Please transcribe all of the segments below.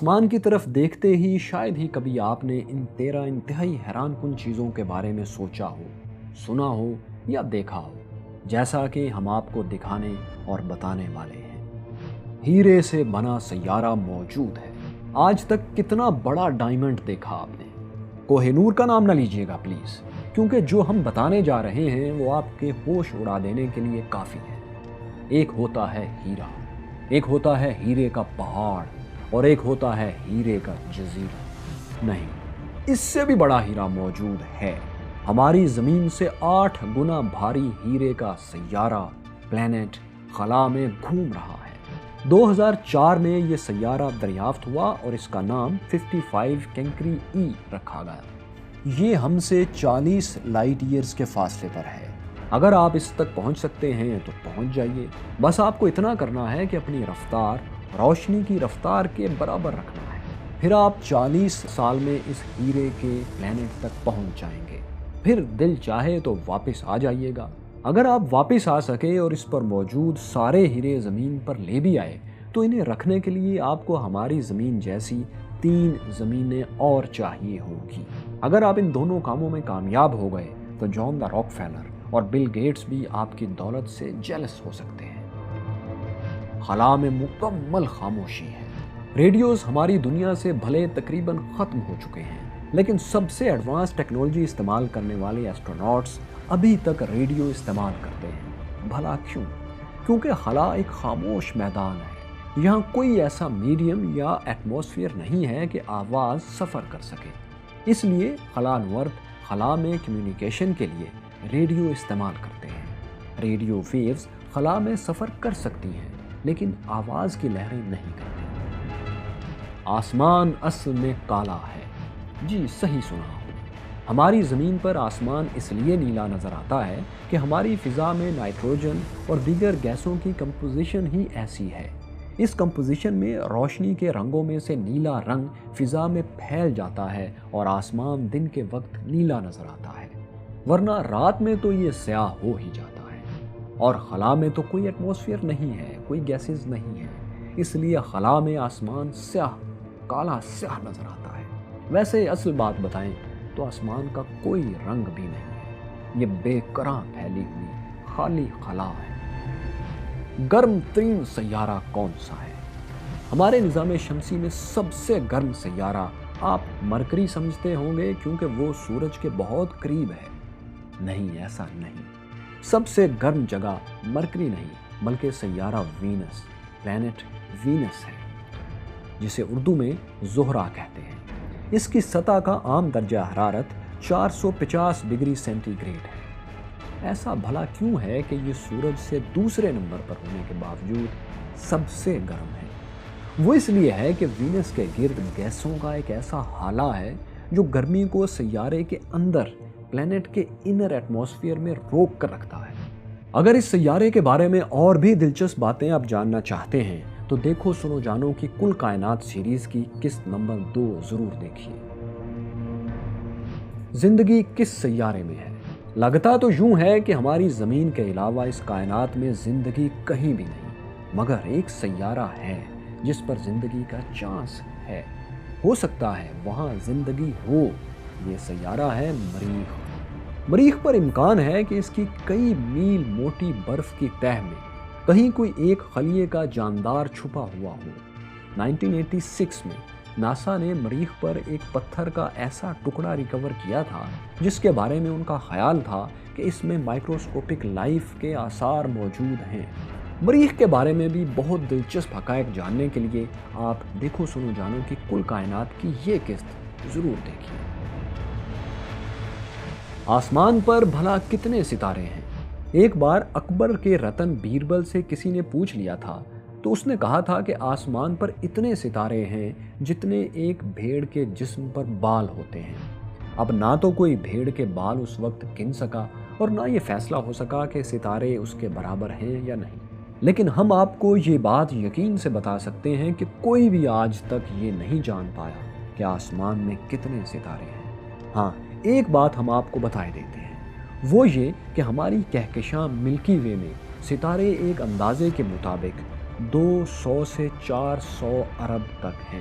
آسمان کی طرف دیکھتے ہی شاید ہی کبھی آپ نے ان 13 انتہائی حیران کن چیزوں کے بارے میں سوچا ہو، سنا ہو یا دیکھا ہو، جیسا کہ ہم آپ کو دکھانے اور بتانے والے ہیں۔ ہیرے سے بنا سیارہ موجود ہے۔ آج تک کتنا بڑا ڈائمنڈ دیکھا آپ نے؟ کوہ نور کا نام نہ لیجیے گا پلیز، کیونکہ جو ہم بتانے جا رہے ہیں وہ آپ کے ہوش اڑا دینے کے لیے کافی ہے۔ ایک ہوتا ہے ہیرا، ایک ہوتا ہے ہیرے کا پہاڑ، اور ایک ہوتا ہے ہیرے کا جزیرہ۔ نہیں، اس سے بھی بڑا ہیرا موجود ہے۔ ہماری زمین سے 8 گنا بھاری ہیرے کا سیارہ، پلینٹ خلا میں گھوم رہا ہے۔ 2004 میں یہ سیارہ دریافت ہوا اور اس کا نام 55 کینکری ای رکھا گیا۔ یہ ہم سے 40 لائٹ ایئرز کے فاصلے پر ہے۔ اگر آپ اس تک پہنچ سکتے ہیں تو پہنچ جائیے۔ بس آپ کو اتنا کرنا ہے کہ اپنی رفتار روشنی کی رفتار کے برابر رکھنا ہے، پھر آپ 40 سال میں اس ہیرے کے پلینٹ تک پہنچ جائیں گے۔ پھر دل چاہے تو واپس آ جائیے گا۔ اگر آپ واپس آ سکے اور اس پر موجود سارے ہیرے زمین پر لے بھی آئے تو انہیں رکھنے کے لیے آپ کو ہماری زمین جیسی 3 زمینیں اور چاہیے ہوں گی۔ اگر آپ ان دونوں کاموں میں کامیاب ہو گئے تو جان دا راک فیلر اور بل گیٹس بھی آپ کی دولت سے جیلس ہو سکتے ہیں۔ خلا میں مکمل خاموشی ہے۔ ریڈیوز ہماری دنیا سے بھلے تقریباً ختم ہو چکے ہیں، لیکن سب سے ایڈوانس ٹیکنالوجی استعمال کرنے والے ایسٹروناٹس ابھی تک ریڈیو استعمال کرتے ہیں۔ بھلا کیوں؟ کیونکہ خلا ایک خاموش میدان ہے۔ یہاں کوئی ایسا میڈیم یا ایٹماسفیئر نہیں ہے کہ آواز سفر کر سکے۔ اس لیے خلا نورد خلا میں کمیونیکیشن کے لیے ریڈیو استعمال کرتے ہیں۔ ریڈیو ویوز خلا میں سفر کر سکتی ہیں لیکن آواز کی لہریں نہیں کرتی۔ آسمان اصل میں کالا ہے۔ جی صحیح سنا آپ نے۔ ہماری زمین پر آسمان اس لیے نیلا نظر آتا ہے کہ ہماری فضا میں نائٹروجن اور دیگر گیسوں کی کمپوزیشن ہی ایسی ہے۔ اس کمپوزیشن میں روشنی کے رنگوں میں سے نیلا رنگ فضا میں پھیل جاتا ہے اور آسمان دن کے وقت نیلا نظر آتا ہے، ورنہ رات میں تو یہ سیاہ ہو ہی جاتا ہے۔ اور خلا میں تو کوئی ایٹماسفیئر نہیں ہے، کوئی گیسز نہیں ہے، اس لیے خلا میں آسمان سیاہ، کالا سیاہ نظر آتا ہے۔ ویسے اصل بات بتائیں تو آسمان کا کوئی رنگ بھی نہیں ہے، یہ بے قرار پھیلی ہوئی خالی خلا ہے۔ گرم ترین سیارہ کون سا ہے؟ ہمارے نظام شمسی میں سب سے گرم سیارہ آپ مرکری سمجھتے ہوں گے کیونکہ وہ سورج کے بہت قریب ہے۔ نہیں، ایسا نہیں۔ سب سے گرم جگہ مرکری نہیں بلکہ سیارہ وینس، پلینٹ وینس ہے، جسے اردو میں زہرہ کہتے ہیں۔ اس کی سطح کا عام درجہ حرارت 450 ڈگری سینٹی گریڈ ہے۔ ایسا بھلا کیوں ہے کہ یہ سورج سے دوسرے نمبر پر ہونے کے باوجود سب سے گرم ہے؟ وہ اس لیے ہے کہ وینس کے گرد گیسوں کا ایک ایسا ہالہ ہے جو گرمی کو سیارے کے اندر پلینٹ کے انر ایٹماسفیئر میں روک کر رکھتا ہے۔ اگر اس سیارے کے بارے میں اور بھی دلچسپ باتیں آپ جاننا چاہتے ہیں تو دیکھو سنو جانو کی کل کائنات سیریز کی قسط نمبر 2 ضرور دیکھیے۔ زندگی کس سیارے میں ہے؟ لگتا تو یوں ہے کہ ہماری زمین کے علاوہ اس کائنات میں زندگی کہیں بھی نہیں، مگر ایک سیارہ ہے جس پر زندگی کا چانس ہے۔ ہو سکتا ہے وہاں زندگی ہو۔ یہ سیارہ ہے مریخ۔ مریخ پر امکان ہے کہ اس کی کئی میل موٹی برف کی تہہ میں کہیں کوئی ایک خلیے کا جاندار چھپا ہوا ہو۔ 1986 میں ناسا نے مریخ پر ایک پتھر کا ایسا ٹکڑا ریکور کیا تھا جس کے بارے میں ان کا خیال تھا کہ اس میں مائکروسکوپک لائف کے آثار موجود ہیں۔ مریخ کے بارے میں بھی بہت دلچسپ حقائق جاننے کے لیے آپ دیکھو سنو جانو کی کل کائنات کی یہ قسط ضرور دیکھیے۔ آسمان پر بھلا کتنے ستارے ہیں؟ ایک بار اکبر کے رتن بیربل سے کسی نے پوچھ لیا تھا تو اس نے کہا تھا کہ آسمان پر اتنے ستارے ہیں جتنے ایک بھیڑ کے جسم پر بال ہوتے ہیں۔ اب نہ تو کوئی بھیڑ کے بال اس وقت گن سکا اور نہ یہ فیصلہ ہو سکا کہ ستارے اس کے برابر ہیں یا نہیں، لیکن ہم آپ کو یہ بات یقین سے بتا سکتے ہیں کہ کوئی بھی آج تک یہ نہیں جان پایا کہ آسمان میں کتنے ستارے ہیں۔ ہاں، ایک بات ہم آپ کو بتائے دیتے ہیں، وہ یہ کہ ہماری کہکشاں ملکی وے میں ستارے ایک اندازے کے مطابق 200 سے 400 ارب تک ہیں۔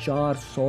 400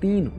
3